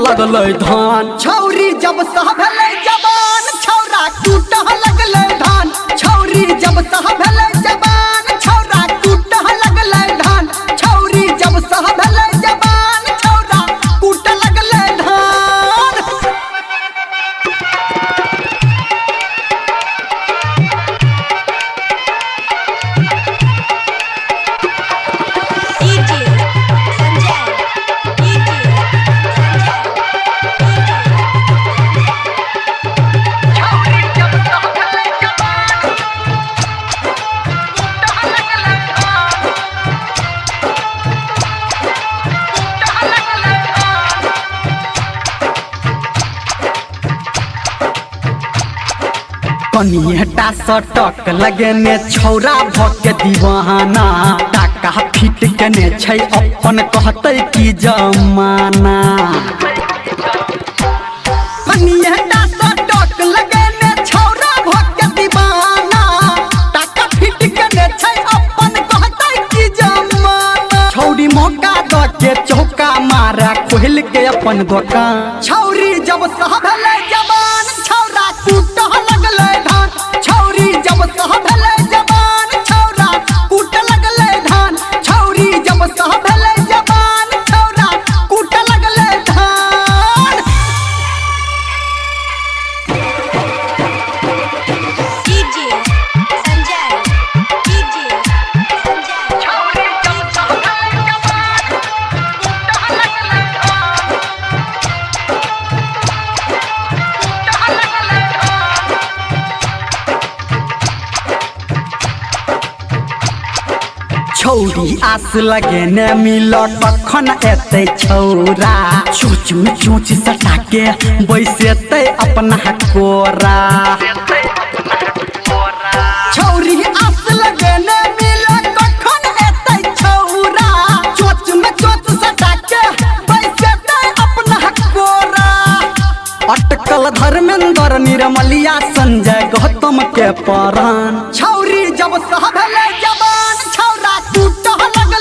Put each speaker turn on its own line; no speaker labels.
लगल धान।
छौरी जब सह भेलै जवान छौरा टूटह लगलै धान। छौरी जब सह भेलै जवान छौरा टूटह लगलै धान। छौरी जब सह भेलै जवान छौरा टूटह लगलै धान।
कनियटा सटक लगेने छौरा भके दीवाना। टाका फिट केने छै अपन कहतै की जमाना।
कनियटा सटक लगेने छौरा भके दीवाना। टाका फिट केने छै अपन कहतै की जमाना।
छौरी मौका द के चौका मारा खोल के अपन दुकान।
छौरी जब सह भेलै जवान छौरा टूटह लगलै धान। छौरी जब सह भेलै जवान छौरा टूटह लगलै धान। छौरी जब सह भेलै जवान छौरा टूटह लगलै धान।
छौरी आस लगेने मिल कखन एते छौरा। चोच में चोच सटा के बैसेते अपना कोरा।
छौरी आस लगेने मिल कखन एतै छौरा। चोच में चोच सटा के बैसेतै अपना कोरा।
अटकल धर्मेंद्र निर्मलिया संजय गौतम के परान।
छौरी जब सह भेलै जवान छौरा टूटह लगलै